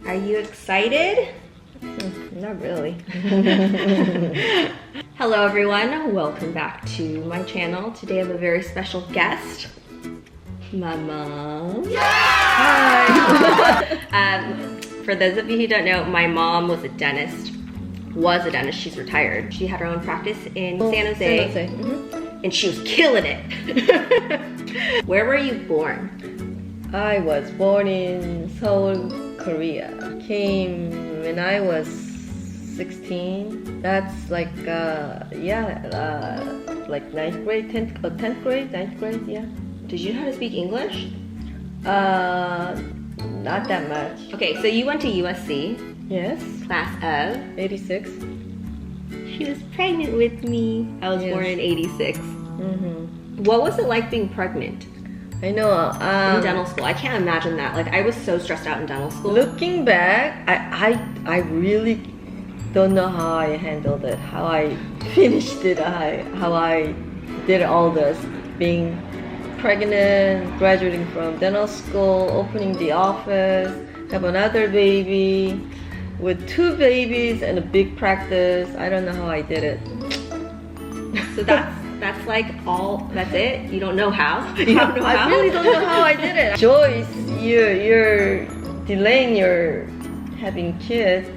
Are you excited? Not really. Hello everyone, welcome back to my channel. Today I have a very special guest, my mom. Hi! For those of you who don't know, my mom was a dentist. She's retired. She had her own practice in San Jose. And she was killing it. Where were you born? I was born in Seoul, Korea. Came when I was 16. That's like, like 9th grade, 10th grade, 9th grade, yeah. Did you know how to speak English? Not that much. Okay, so you went to USC. Yes. Class of? 86. She was pregnant with me. I was born in 86. Mm-hmm. What was it like being pregnant? I know. In dental school. I can't imagine that. Like, I was so stressed out in dental school. Looking back, I really don't know how I handled it, how I finished it, how I did all this. Being pregnant, graduating from dental school, opening the office, have another baby, with 2 babies and a big practice. I don't know how I did it. So that's like that's it? You don't know how? You don't know how? I really don't know how I did it. Joyce, you're delaying your having kids.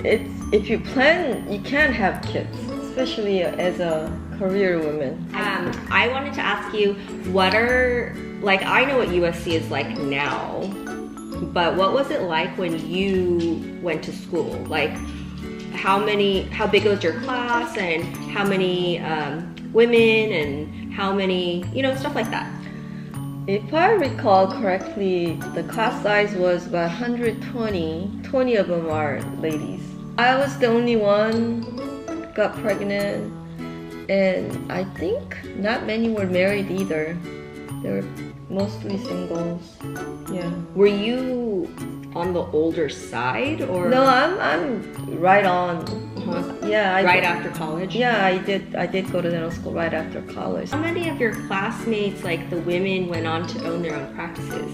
If you plan, you can't have kids, especially as a career woman. I wanted to ask you, I know what USC is like now, but what was it like when you went to school? Like, how big was your class, and how many women, and how many, stuff like that? If I recall correctly, the class size was about 120. 20 of them are ladies. I was the only one got pregnant, and I think not many were married either. They were mostly singles. Yeah. Were you on the older side, or? No, I'm right on. Yeah, right after college? Yeah, I did go to dental school right after college. How many of your classmates, like the women, went on to own their own practices?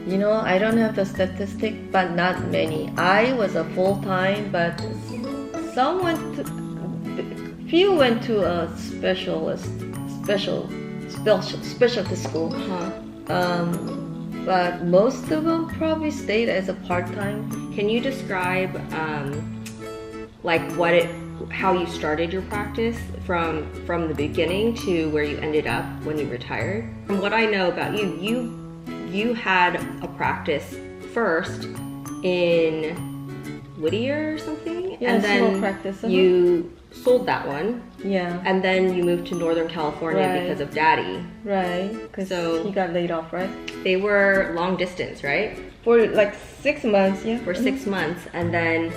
I don't have the statistic, but not many. I was a full-time, but few went to a specialty school. But most of them probably stayed as a part-time. Can you describe how you started your practice from the beginning to where you ended up when you retired? From what I know about you had a practice first in Whittier or something? Yeah, and then small practice. You sold that one. Yeah. And then you moved to Northern California because of Daddy. Right, because he got laid off, right? They were long distance, right? For like 6 months, yeah. For 6 months, and then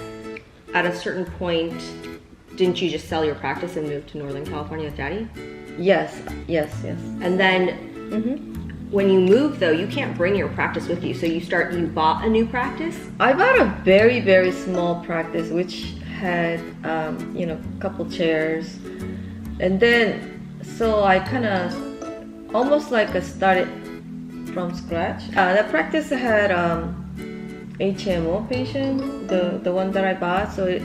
at a certain point, didn't you just sell your practice and move to Northern California with Daddy? Yes. And then when you move, though, you can't bring your practice with you, so you bought a new practice? I bought a very, very small practice, which had, a couple chairs. And then, so I kind of almost like started from scratch. That practice had HMO patient, the one that I bought. So I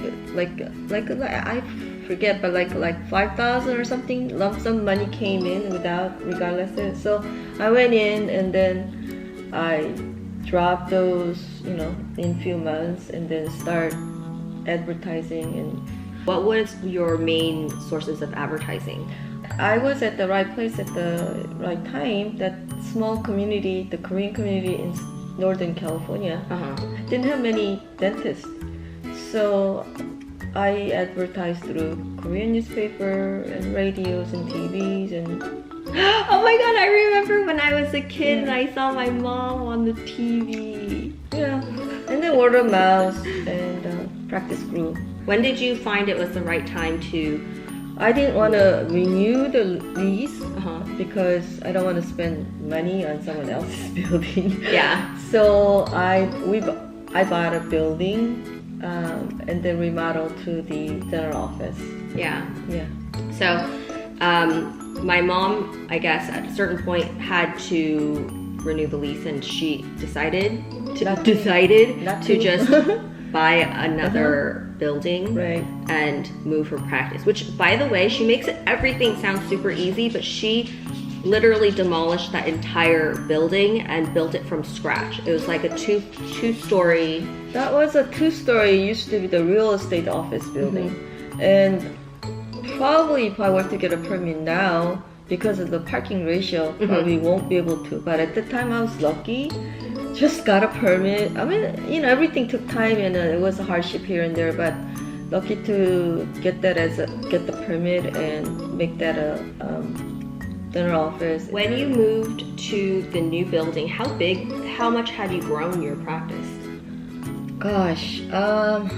forget, but like 5,000 or something lump sum money came in regardless. So I went in, and then I dropped those, in few months, and then start advertising. And what was your main sources of advertising? I was at the right place at the right time. That small community, the Korean community in Northern California, didn't have many dentists. So I advertised through Korean newspaper and radios and TVs and... Oh my god, I remember when I was a kid and I saw my mom on the TV. Yeah, and then word of mouth, and practice grew. When did you find it was the right time to... I didn't want to renew the lease because I don't want to spend money on someone else's building. Yeah. So I bought a building and then remodeled to the dental office. Yeah. Yeah. So my mom, I guess, at a certain point had to renew the lease, and she decided Not to to. just buy another building Right. and move her practice. Which, by the way, she makes everything sound super easy, but she literally demolished that entire building and built it from scratch. It was like a two-story. That was a 2-story. It used to be the real estate office building. And probably if I were to get a permit now, because of the parking ratio, probably won't be able to. But at the time I was lucky. Just got a permit. I mean, everything took time, and it was a hardship here and there, but lucky to get the permit and make that a dental office. When you moved to the new building, how much had you grown your practice? Gosh, I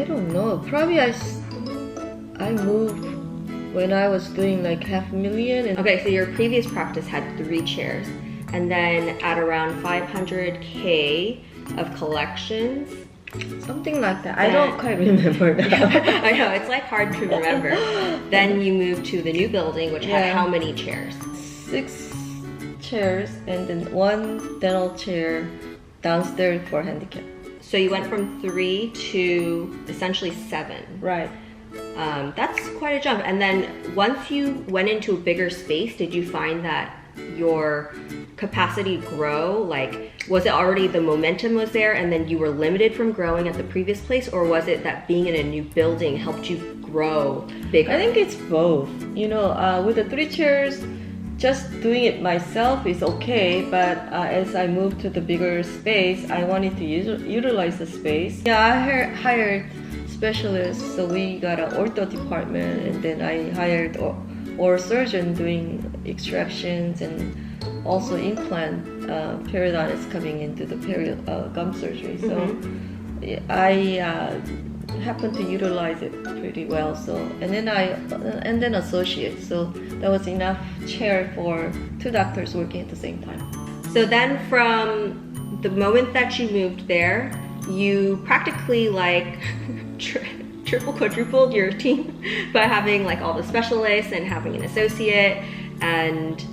don't know. Probably I moved when I was doing like $500,000. Okay, so your previous practice had 3 chairs, and then at around $500K of collections. Something like that. I don't quite remember now. I know, it's like hard to remember. Then you moved to the new building, which had how many chairs? 6 chairs, and then 1 dental chair downstairs for handicap. So you went from 3 to essentially 7. Right. That's quite a jump. And then once you went into a bigger space, did you find that your capacity grow? Like, was it already the momentum was there and then you were limited from growing at the previous place, or was it that being in a new building helped you grow bigger? I think it's both. With the 3 chairs, just doing it myself is okay, but as I moved to the bigger space, I wanted to utilize the space. Yeah, I hired specialists, so we got an ortho department, and then I hired oral surgeon doing extractions and also implant periodontists coming into the gum surgery. So I happened to utilize it pretty well. So and then associates. So that was enough chair for 2 doctors working at the same time. So then from the moment that you moved there, you practically like triple, quadrupled your team by having like all the specialists and having an associate, and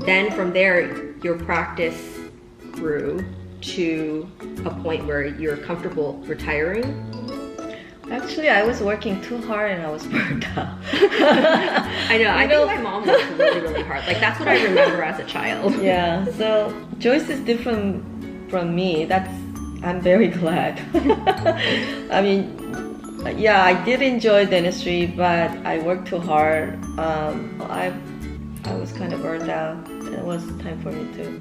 then from there your practice grew to a point where you're comfortable retiring. Actually, I was working too hard and I was burned out. I know. I think my mom worked really, really hard. Like, that's what I remember as a child. Yeah. So Joyce is different from me. I'm very glad. I mean, yeah, I did enjoy dentistry, but I worked too hard. I was kind of burned out, and it was time for me to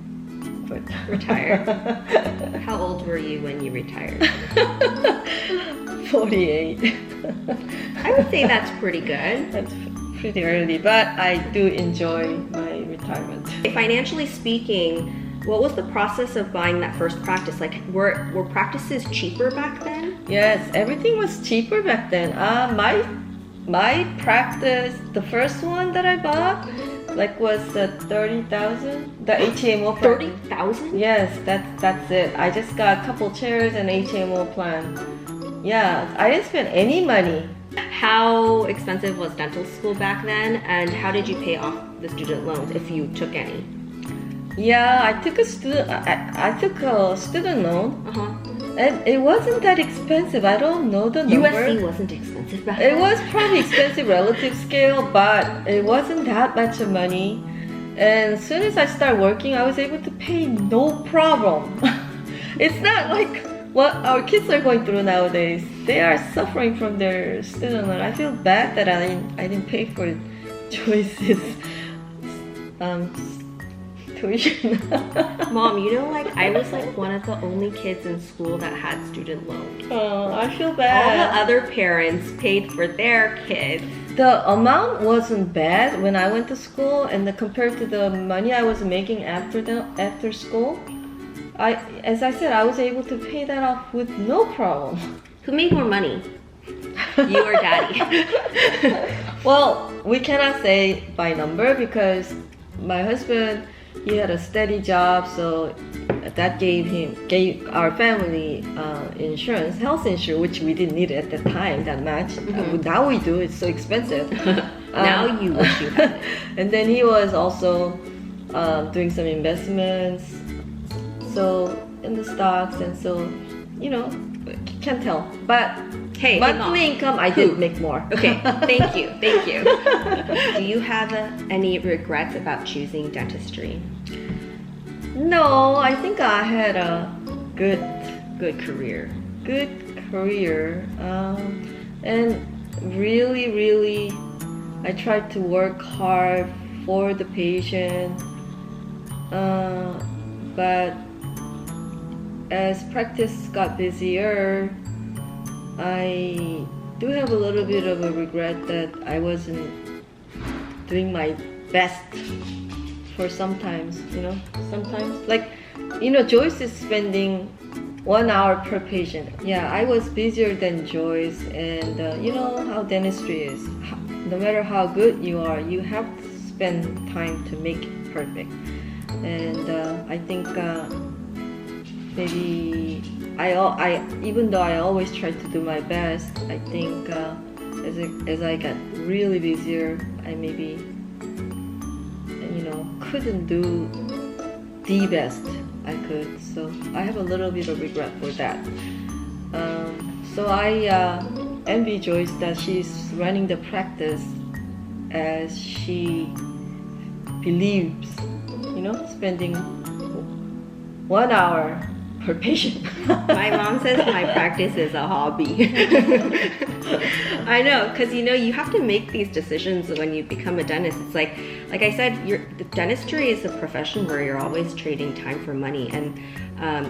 quit. Retire. How old were you when you retired? 48. I would say that's pretty good. That's pretty early, but I do enjoy my retirement. Financially speaking, what was the process of buying that first practice? Like, were practices cheaper back then? Yes, everything was cheaper back then. My practice, the first one that I bought, like was 30,000. The HMO plan. 30,000? Yes, that's it. I just got a couple chairs and HMO plan. Yeah, I didn't spend any money. How expensive was dental school back then, and how did you pay off the student loans, if you took any? Yeah, I took a student loan. And it wasn't that expensive. I don't know the number. USC wasn't expensive back then. It was probably expensive relative scale, but it wasn't that much of money. And as soon as I started working, I was able to pay no problem. It's not like what our kids are going through nowadays. They are suffering from their student loan. I feel bad that I didn't pay for Joyce's tuition. Mom, like I was like one of the only kids in school that had student loans. Oh, I feel All bad. the other parents paid for their kids. The amount wasn't bad when I went to school, and compared to the money I was making after school, as I said, I was able to pay that off with no problem. Who made more money? You or Daddy? Well, we cannot say by number because my husband, he had a steady job, so that gave our family insurance, health insurance, which we didn't need at the time that much. Now we do. It's so expensive. Now you wish you had it. And then he was also doing some investments, so in the stocks, and so can't tell. But Hey, monthly income, I did make more. Okay, thank you. Do you have any regrets about choosing dentistry? No, I think I had a good career. And really, I tried to work hard for the patient, but as practice got busier, I do have a little bit of a regret that I wasn't doing my best for sometimes, like, Joyce is spending 1 hour per patient. Yeah, I was busier than Joyce, and you know how dentistry is. No matter how good you are, you have to spend time to make it perfect. And I think maybe I even though I always try to do my best, I think as I got really busier, I maybe couldn't do the best I could. So I have a little bit of regret for that. So I envy Joyce that she's running the practice as she believes, spending 1 hour per patient. My mom says my practice is a hobby. I know, because you have to make these decisions when you become a dentist. It's like I said, the dentistry is a profession where you're always trading time for money, and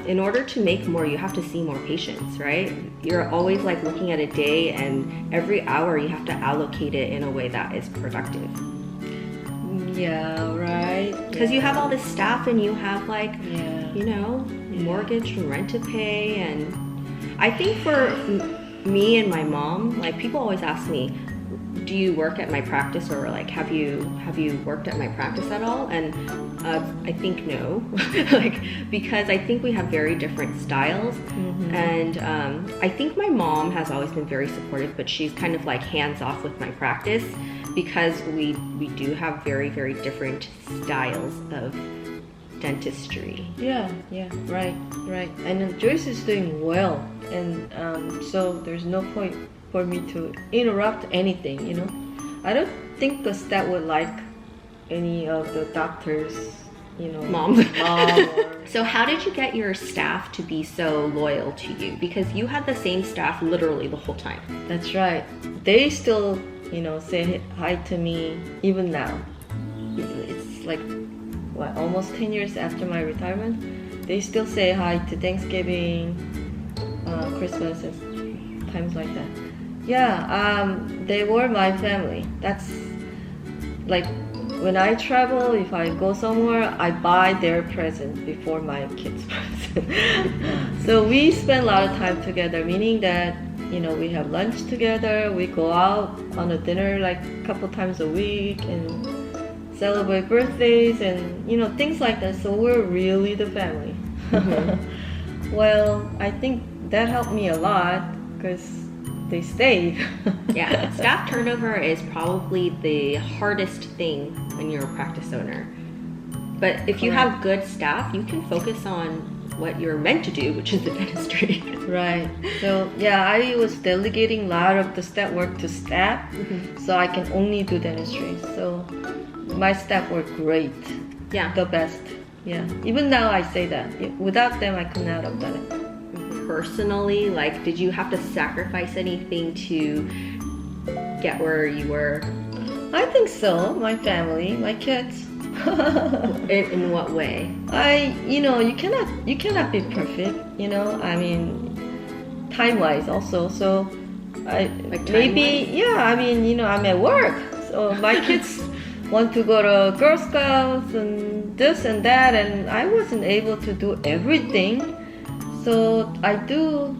in order to make more, you have to see more patients, right? You're always looking at a day, and every hour you have to allocate it in a way that is productive. Yeah, right. Because you have all this staff, and you have mortgage and rent to pay, and I think for me and my mom, people always ask me, do you work at my practice, or have you worked at my practice at all? And I think no, because I think we have very different styles. Mm-hmm. And I think my mom has always been very supportive, but she's kind of hands off with my practice, because we do have very, very different styles of dentistry. Yeah, right. And Joyce is doing well, and so there's no point for me to interrupt anything, I don't think the staff would like any of the doctors, Mom. Or... So how did you get your staff to be so loyal to you? Because you had the same staff literally the whole time. That's right. They still, say hi to me even now. It's almost 10 years after my retirement. They still say hi to Thanksgiving, Christmas, and times like that. Yeah, they were my family. That's when I travel, if I go somewhere, I buy their present before my kids' present. So we spend a lot of time together, meaning that we have lunch together, we go out on a dinner a couple times a week, and celebrate birthdays and things like that. So we're really the family. Mm-hmm. Well, I think that helped me a lot because they stayed. Yeah, staff turnover is probably the hardest thing when you're a practice owner. But if you have good staff, you can focus on what you're meant to do, which is the dentistry. Right. So yeah, I was delegating a lot of the staff work to staff, mm-hmm. so I can only do dentistry. So my staff were great. Yeah. The best. Yeah. Even now I say that. Without them, I could not have done it. Personally, did you have to sacrifice anything to get where you were? I think so. My family, my kids. In what way? You cannot be perfect. I mean, time-wise also. So I'm at work. So my kids want to go to Girl Scouts and this and that, and I wasn't able to do everything. So I do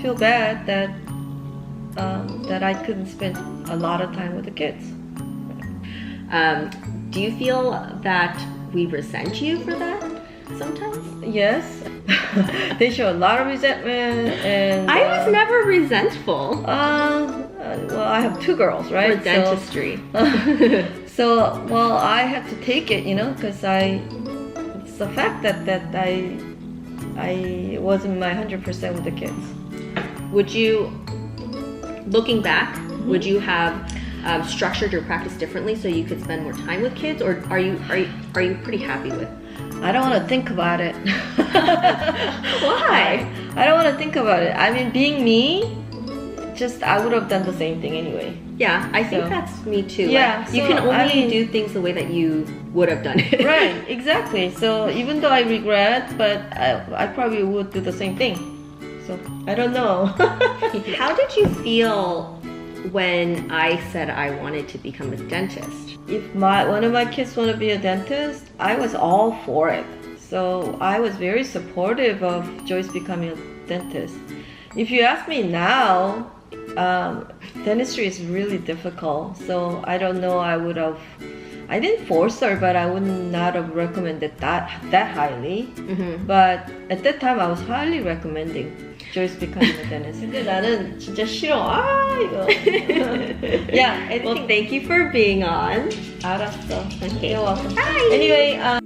feel bad that I couldn't spend a lot of time with the kids. Do you feel that we resent you for that sometimes? Yes. They show a lot of resentment, and I was never resentful. Well, I have 2 girls, right? For dentistry. So, well, I had to take it, because it's the fact that I wasn't my 100% with the kids. Would you, looking back, would you have structured your practice differently so you could spend more time with kids, or are you pretty happy with? I don't want to think about it. Why? I don't want to think about it. I mean, being me, I would have done the same thing anyway. Yeah, I think that's me too. Yeah, you can only do things the way that you would have done it. Right, exactly. So even though I regret, but I probably would do the same thing. So I don't know. How did you feel when I said I wanted to become a dentist? If one of my kids want to be a dentist, I was all for it. So I was very supportive of Joyce becoming a dentist. If you ask me now, dentistry is really difficult. So I don't know, I didn't force her, but I would not have recommended that highly. Mm-hmm. But at that time, I was highly recommending Joyce becoming a dentist. 근데 나는 진짜 싫어. 이거. Yeah. Well, thank you for being on. 알았어. Okay. You're welcome. Bye. Anyway.